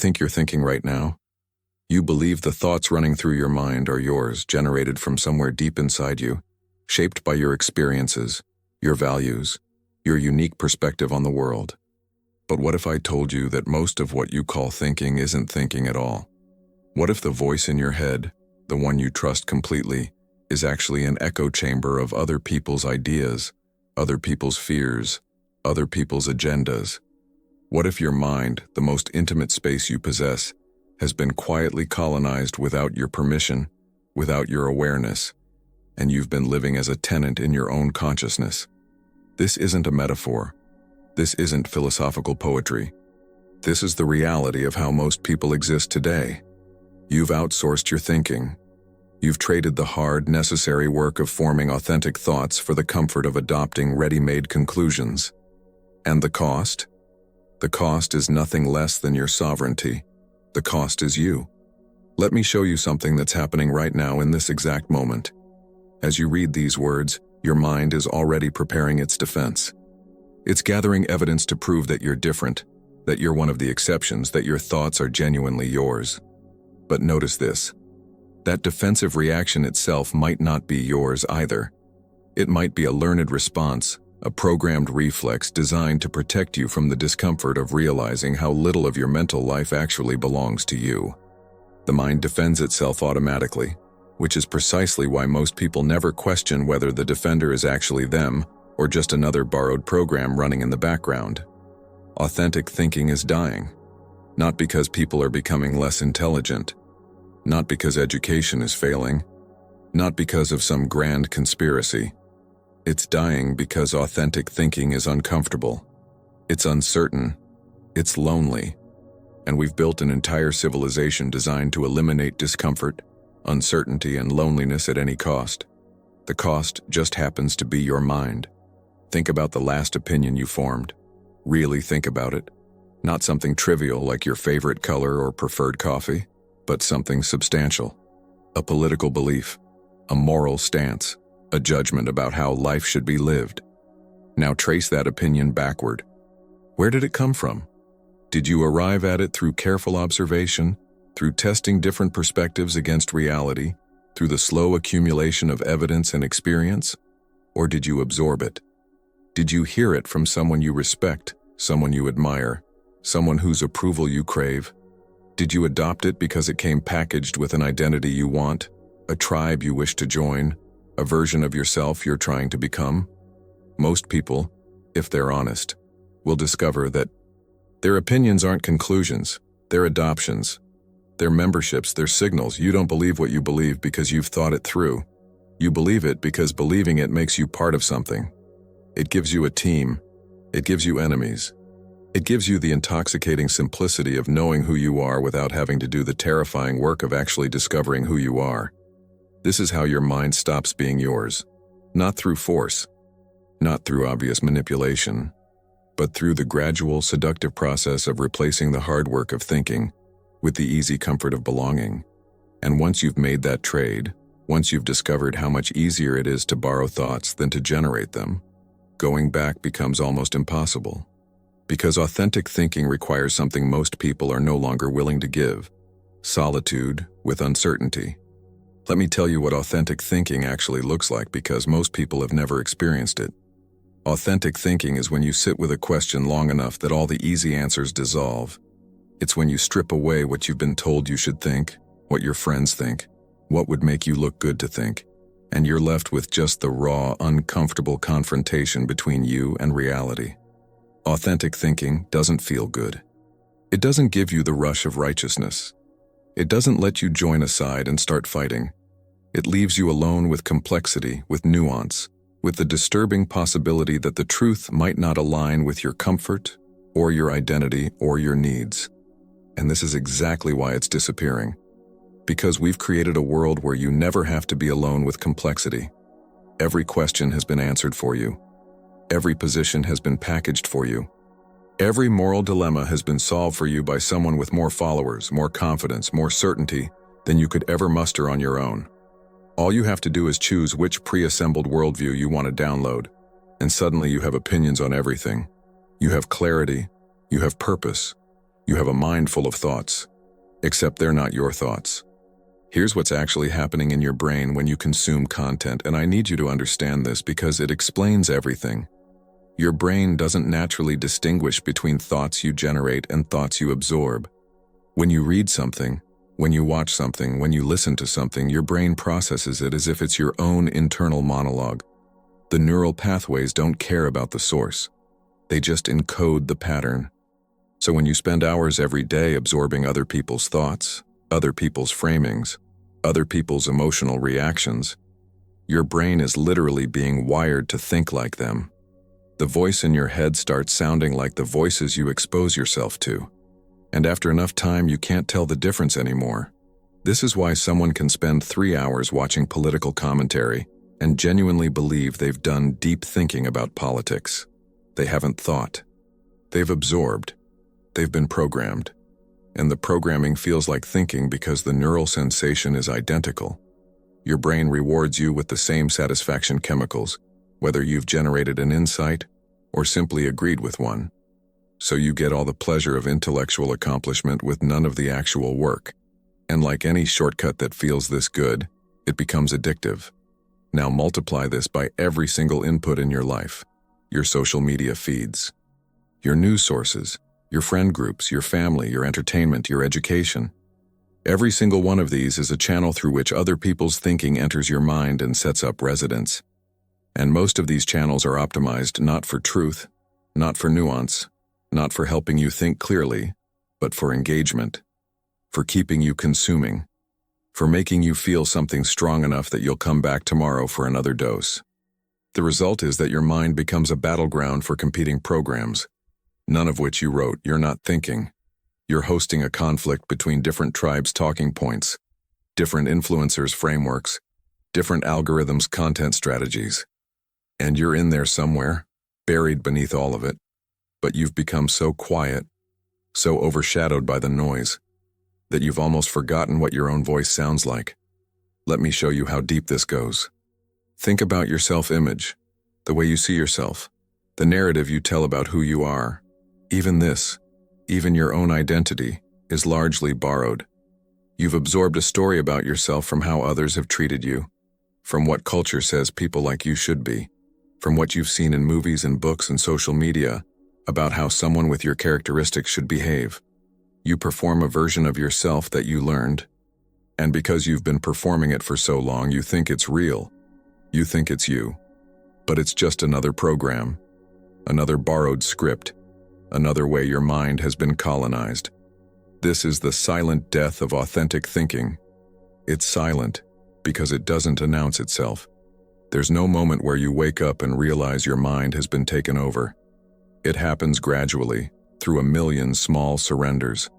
think you're thinking right now? You believe the thoughts running through your mind are yours, generated from somewhere deep inside you, shaped by your experiences, your values, your unique perspective on the world. But what if I told you that most of what you call thinking isn't thinking at all? What if the voice in your head, the one you trust completely, is actually an echo chamber of other people's ideas, other people's fears, other people's agendas? What if your mind, the most intimate space you possess, has been quietly colonized without your permission, without your awareness, and you've been living as a tenant in your own consciousness? This isn't a metaphor. This isn't philosophical poetry. This is the reality of how most people exist today. You've outsourced your thinking. You've traded the hard, necessary work of forming authentic thoughts for the comfort of adopting ready-made conclusions. And the cost? The cost is nothing less than your sovereignty. The cost is you. Let me show you something that's happening right now in this exact moment. As you read these words, your mind is already preparing its defense. It's gathering evidence to prove that you're different, that you're one of the exceptions, that your thoughts are genuinely yours. But notice this. That defensive reaction itself might not be yours either. It might be a learned response, a programmed reflex designed to protect you from the discomfort of realizing how little of your mental life actually belongs to you. The mind defends itself automatically, which is precisely why most people never question whether the defender is actually them or just another borrowed program running in the background. Authentic thinking is dying, not because people are becoming less intelligent, not because education is failing, not because of some grand conspiracy. It's dying because authentic thinking is uncomfortable. It's uncertain. It's lonely. And we've built an entire civilization designed to eliminate discomfort, uncertainty, and loneliness at any cost. The cost just happens to be your mind. Think about the last opinion you formed. Really think about it. Not something trivial like your favorite color or preferred coffee, but something substantial. A political belief, a moral stance, a judgment about how life should be lived. Now trace that opinion backward. Where did it come from? Did you arrive at it through careful observation, through testing different perspectives against reality, through the slow accumulation of evidence and experience? Or did you absorb it? Did you hear it from someone you respect, someone you admire, someone whose approval you crave? Did you adopt it because it came packaged with an identity you want, a tribe you wish to join, a version of yourself you're trying to become? Most people, if they're honest, will discover that their opinions aren't conclusions, they're adoptions. They're memberships, they're signals. You don't believe what you believe because you've thought it through. You believe it because believing it makes you part of something. It gives you a team. It gives you enemies. It gives you the intoxicating simplicity of knowing who you are without having to do the terrifying work of actually discovering who you are. This is how your mind stops being yours. Not through force, not through obvious manipulation, but through the gradual, seductive process of replacing the hard work of thinking with the easy comfort of belonging. And once you've made that trade, once you've discovered how much easier it is to borrow thoughts than to generate them, going back becomes almost impossible. Because authentic thinking requires something most people are no longer willing to give: solitude with uncertainty. Let me tell you what authentic thinking actually looks like, because most people have never experienced it. Authentic thinking is when you sit with a question long enough that all the easy answers dissolve. It's when you strip away what you've been told you should think, what your friends think, what would make you look good to think, and you're left with just the raw, uncomfortable confrontation between you and reality. Authentic thinking doesn't feel good. It doesn't give you the rush of righteousness. It doesn't let you join a side and start fighting. It leaves you alone with complexity, with nuance, with the disturbing possibility that the truth might not align with your comfort, or your identity, or your needs. And this is exactly why it's disappearing. Because we've created a world where you never have to be alone with complexity. Every question has been answered for you. Every position has been packaged for you. Every moral dilemma has been solved for you by someone with more followers, more confidence, more certainty than you could ever muster on your own. All you have to do is choose which pre-assembled worldview you want to download, and suddenly you have opinions on everything. You have clarity, you have purpose, You have a mind full of thoughts, except they're not your thoughts. Here's what's actually happening in your brain when you consume content, and I need you to understand this because it explains everything. Your brain doesn't naturally distinguish between thoughts you generate and thoughts you absorb. When you read something, when you watch something, when you listen to something, your brain processes it as if it's your own internal monologue. The neural pathways don't care about the source. They just encode the pattern. So when you spend hours every day absorbing other people's thoughts, other people's framings, other people's emotional reactions, your brain is literally being wired to think like them. The voice in your head starts sounding like the voices you expose yourself to. And after enough time, you can't tell the difference anymore. This is why someone can spend 3 hours watching political commentary and genuinely believe they've done deep thinking about politics. They haven't thought. They've absorbed. They've been programmed. And the programming feels like thinking because the neural sensation is identical. Your brain rewards you with the same satisfaction chemicals, whether you've generated an insight or simply agreed with one. So you get all the pleasure of intellectual accomplishment with none of the actual work. And like any shortcut that feels this good, it becomes addictive. Now multiply this by every single input in your life, your social media feeds, your news sources, your friend groups, your family, your entertainment, your education. Every single one of these is a channel through which other people's thinking enters your mind and sets up residence. And most of these channels are optimized not for truth, not for nuance, not for helping you think clearly, but for engagement, for keeping you consuming, for making you feel something strong enough that you'll come back tomorrow for another dose. The result is that your mind becomes a battleground for competing programs, none of which you wrote. You're not thinking. You're hosting a conflict between different tribes' talking points, different influencers' frameworks, different algorithms' content strategies. And you're in there somewhere, buried beneath all of it. But you've become so quiet, so overshadowed by the noise, that you've almost forgotten what your own voice sounds like. Let me show you how deep this goes. Think about your self-image, the way you see yourself, the narrative you tell about who you are. Even your own identity, is largely borrowed. You've absorbed a story about yourself from how others have treated you, from what culture says people like you should be, from what you've seen in movies and books and social media about how someone with your characteristics should behave. You perform a version of yourself that you learned, and because you've been performing it for so long, you think it's real. You think it's you. But it's just another program, another borrowed script, another way your mind has been colonized. This is the silent death of authentic thinking. It's silent because it doesn't announce itself. There's no moment where you wake up and realize your mind has been taken over. It happens gradually, through a million small surrenders.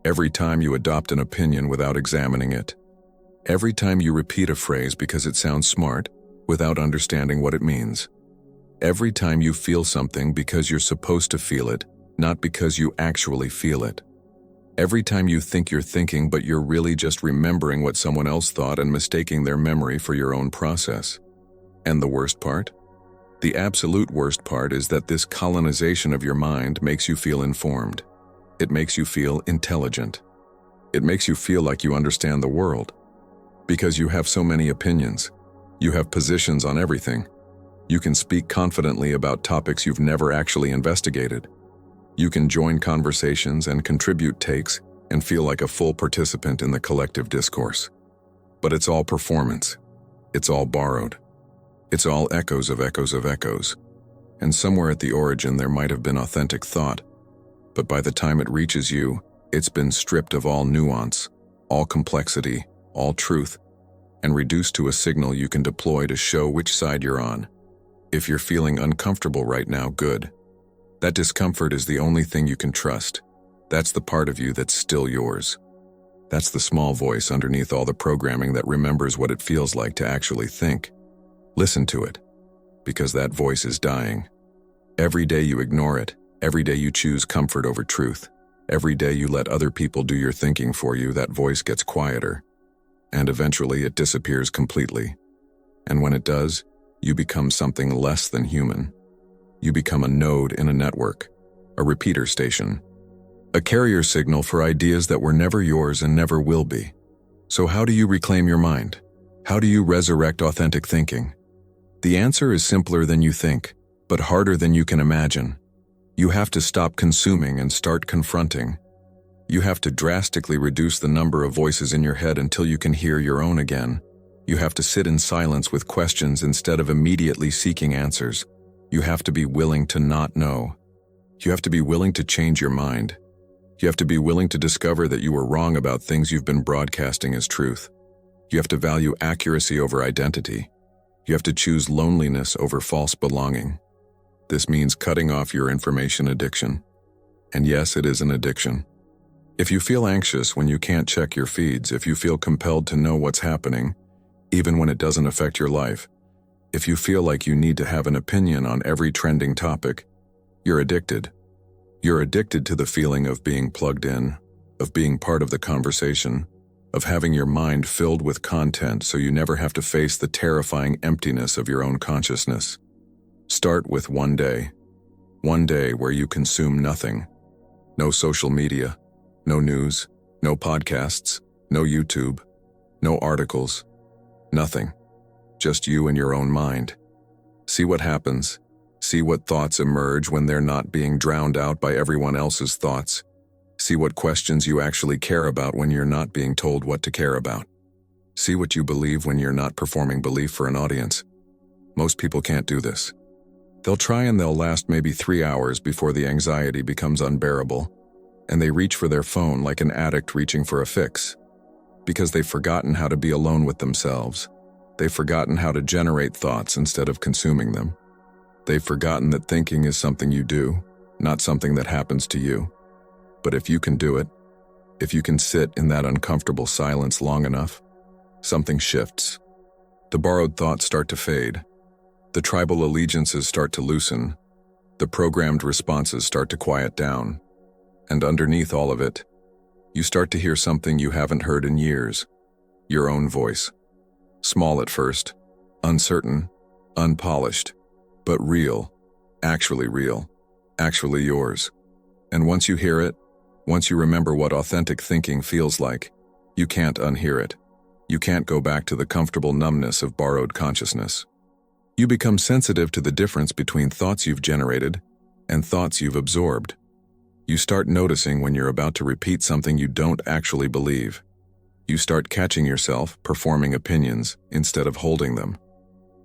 Every time you adopt an opinion without examining it. Every time you repeat a phrase because it sounds smart, without understanding what it means. Every time you feel something because you're supposed to feel it, not because you actually feel it. Every time you think you're thinking but you're really just remembering what someone else thought and mistaking their memory for your own process. And the worst part? The absolute worst part is that this colonization of your mind makes you feel informed. It makes you feel intelligent. It makes you feel like you understand the world. Because you have so many opinions. You have positions on everything. You can speak confidently about topics you've never actually investigated. You can join conversations and contribute takes and feel like a full participant in the collective discourse. But it's all performance. It's all borrowed. It's all echoes of echoes of echoes. And somewhere at the origin there might have been authentic thought. But by the time it reaches you, it's been stripped of all nuance, all complexity, all truth, and reduced to a signal you can deploy to show which side you're on. If you're feeling uncomfortable right now, good. That discomfort is the only thing you can trust. That's the part of you that's still yours. That's the small voice underneath all the programming that remembers what it feels like to actually think. Listen to it, because that voice is dying. Every day you ignore it, every day you choose comfort over truth, every day you let other people do your thinking for you, that voice gets quieter. And eventually it disappears completely. And when it does, you become something less than human. You become a node in a network, a repeater station. a carrier signal for ideas that were never yours and never will be. So how do you reclaim your mind? How do you resurrect authentic thinking? The answer is simpler than you think, but harder than you can imagine. You have to stop consuming and start confronting. You have to drastically reduce the number of voices in your head until you can hear your own again. You have to sit in silence with questions instead of immediately seeking answers. You have to be willing to not know. You have to be willing to change your mind. You have to be willing to discover that you were wrong about things you've been broadcasting as truth. You have to value accuracy over identity. You have to choose loneliness over false belonging. This means cutting off your information addiction. And yes, it is an addiction. If you feel anxious when you can't check your feeds, if you feel compelled to know what's happening, even when it doesn't affect your life, if you feel like you need to have an opinion on every trending topic, you're addicted. You're addicted to the feeling of being plugged in, of being part of the conversation, of having your mind filled with content so you never have to face the terrifying emptiness of your own consciousness. Start with one day where you consume nothing. No social media, no news, no podcasts, no YouTube, no articles, nothing. Just you and your own mind. See what happens. See what thoughts emerge when they're not being drowned out by everyone else's thoughts. See what questions you actually care about when you're not being told what to care about. See what you believe when you're not performing belief for an audience. Most people can't do this. They'll try and they'll last maybe 3 hours before the anxiety becomes unbearable, and they reach for their phone like an addict reaching for a fix. Because they've forgotten how to be alone with themselves. They've forgotten how to generate thoughts instead of consuming them. They've forgotten that thinking is something you do, not something that happens to you. But if you can do it, if you can sit in that uncomfortable silence long enough, something shifts. The borrowed thoughts start to fade. The tribal allegiances start to loosen. The programmed responses start to quiet down. And underneath all of it, you start to hear something you haven't heard in years. Your own voice. Small at first, uncertain, unpolished, but real, actually yours. And once you hear it, once you remember what authentic thinking feels like, you can't unhear it. You can't go back to the comfortable numbness of borrowed consciousness. You become sensitive to the difference between thoughts you've generated and thoughts you've absorbed. You start noticing when you're about to repeat something you don't actually believe. You start catching yourself performing opinions instead of holding them.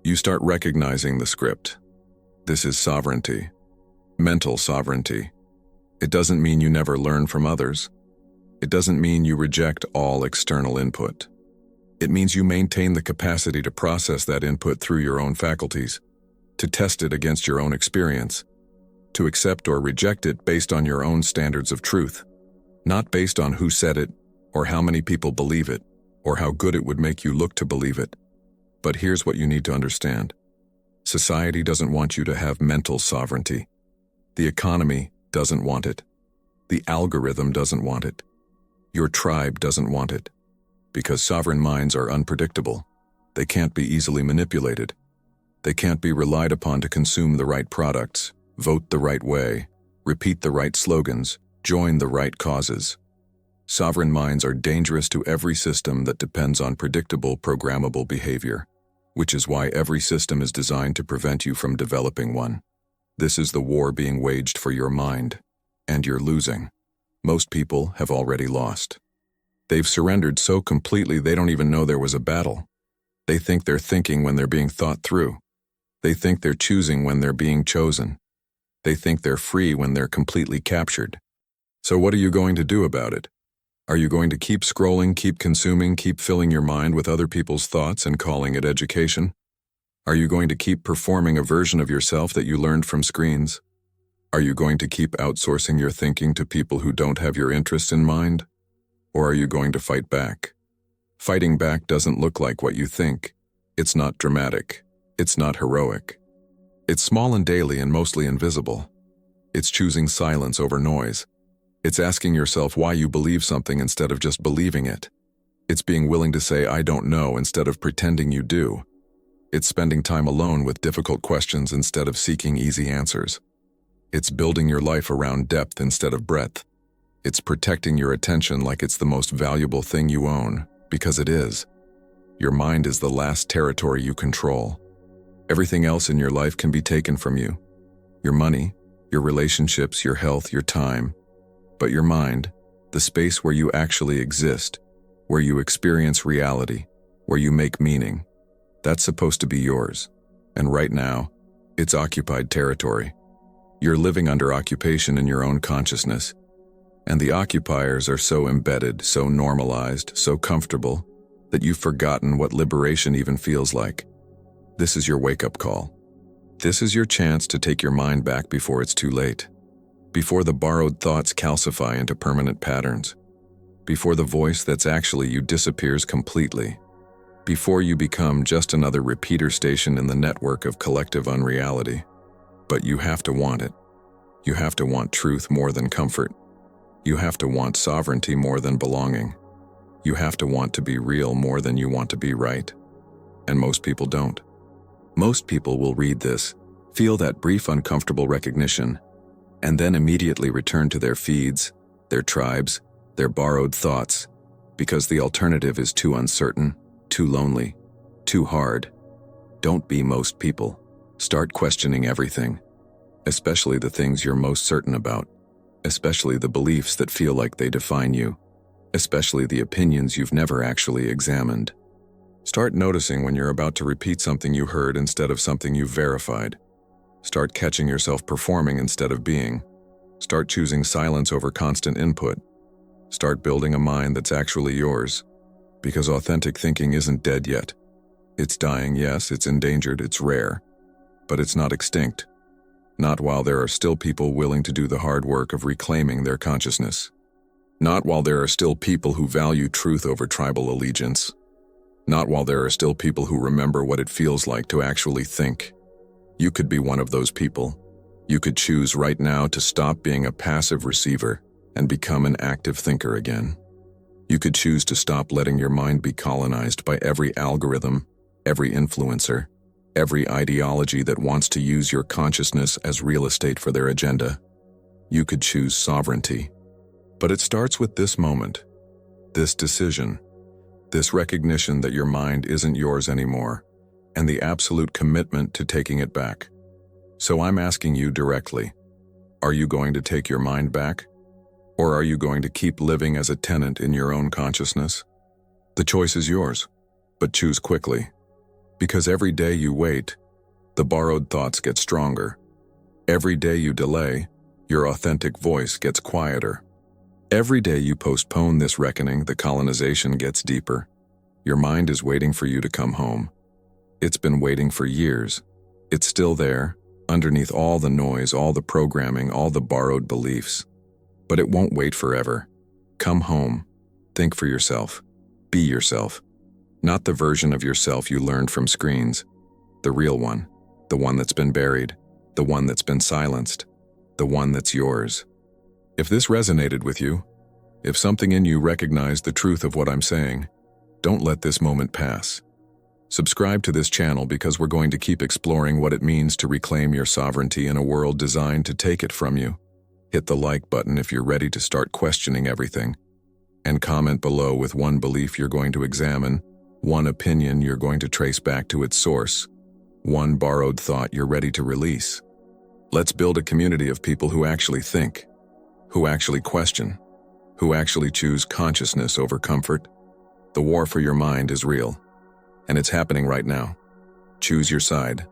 You start recognizing the script. This is sovereignty. Mental sovereignty. It doesn't mean you never learn from others. It doesn't mean you reject all external input. It means you maintain the capacity to process that input through your own faculties, to test it against your own experience, to accept or reject it based on your own standards of truth, not based on who said it, or how many people believe it, or how good it would make you look to believe it. But here's what you need to understand. Society doesn't want you to have mental sovereignty. The economy doesn't want it. The algorithm doesn't want it. Your tribe doesn't want it. Because sovereign minds are unpredictable. They can't be easily manipulated. They can't be relied upon to consume the right products, vote the right way, repeat the right slogans, join the right causes. Sovereign minds are dangerous to every system that depends on predictable, programmable behavior, which is why every system is designed to prevent you from developing one. This is the war being waged for your mind, and you're losing. Most people have already lost. They've surrendered so completely they don't even know there was a battle. They think they're thinking when they're being thought through. They think they're choosing when they're being chosen. They think they're free when they're completely captured. So what are you going to do about it? Are you going to keep scrolling, keep consuming, keep filling your mind with other people's thoughts and calling it education? Are you going to keep performing a version of yourself that you learned from screens? Are you going to keep outsourcing your thinking to people who don't have your interests in mind? Or are you going to fight back? Fighting back doesn't look like what you think. It's not dramatic. It's not heroic. It's small and daily and mostly invisible. It's choosing silence over noise. It's asking yourself why you believe something instead of just believing it. It's being willing to say, I don't know, instead of pretending you do. It's spending time alone with difficult questions instead of seeking easy answers. It's building your life around depth instead of breadth. It's protecting your attention like it's the most valuable thing you own, because it is. Your mind is the last territory you control. Everything else in your life can be taken from you. Your money, your relationships, your health, your time. But your mind, the space where you actually exist, where you experience reality, where you make meaning, that's supposed to be yours. And right now, it's occupied territory. You're living under occupation in your own consciousness. And the occupiers are so embedded, so normalized, so comfortable, that you've forgotten what liberation even feels like. This is your wake-up call. This is your chance to take your mind back before it's too late. Before the borrowed thoughts calcify into permanent patterns. Before the voice that's actually you disappears completely. Before you become just another repeater station in the network of collective unreality. But you have to want it. You have to want truth more than comfort. You have to want sovereignty more than belonging. You have to want to be real more than you want to be right. And most people don't. Most people will read this, feel that brief uncomfortable recognition, and then immediately return to their feeds, their tribes, their borrowed thoughts, because the alternative is too uncertain, too lonely, too hard. Don't be most people. Start questioning everything, especially the things you're most certain about, especially the beliefs that feel like they define you, especially the opinions you've never actually examined. Start noticing when you're about to repeat something you heard instead of something you've verified. Start catching yourself performing instead of being. Start choosing silence over constant input. Start building a mind that's actually yours. Because authentic thinking isn't dead yet. It's dying, yes, it's endangered, it's rare. But it's not extinct. Not while there are still people willing to do the hard work of reclaiming their consciousness. Not while there are still people who value truth over tribal allegiance. Not while there are still people who remember what it feels like to actually think. You could be one of those people. You could choose right now to stop being a passive receiver and become an active thinker again. You could choose to stop letting your mind be colonized by every algorithm, every influencer, every ideology that wants to use your consciousness as real estate for their agenda. You could choose sovereignty. But it starts with this moment, this decision, this recognition that your mind isn't yours anymore, and the absolute commitment to taking it back. So I'm asking you directly, are you going to take your mind back? Or are you going to keep living as a tenant in your own consciousness? The choice is yours, but choose quickly. Because every day you wait, the borrowed thoughts get stronger. Every day you delay, your authentic voice gets quieter. Every day you postpone this reckoning, the colonization gets deeper. Your mind is waiting for you to come home. It's been waiting for years. It's still there, underneath all the noise, all the programming, all the borrowed beliefs. But it won't wait forever. Come home. Think for yourself. Be yourself. Not the version of yourself you learned from screens. The real one. The one that's been buried. The one that's been silenced. The one that's yours. If this resonated with you, if something in you recognized the truth of what I'm saying, don't let this moment pass. Subscribe to this channel because we're going to keep exploring what it means to reclaim your sovereignty in a world designed to take it from you. Hit the like button if you're ready to start questioning everything. And comment below with one belief you're going to examine, one opinion you're going to trace back to its source, one borrowed thought you're ready to release. Let's build a community of people who actually think, who actually question, who actually choose consciousness over comfort. The war for your mind is real, and it's happening right now. Choose your side.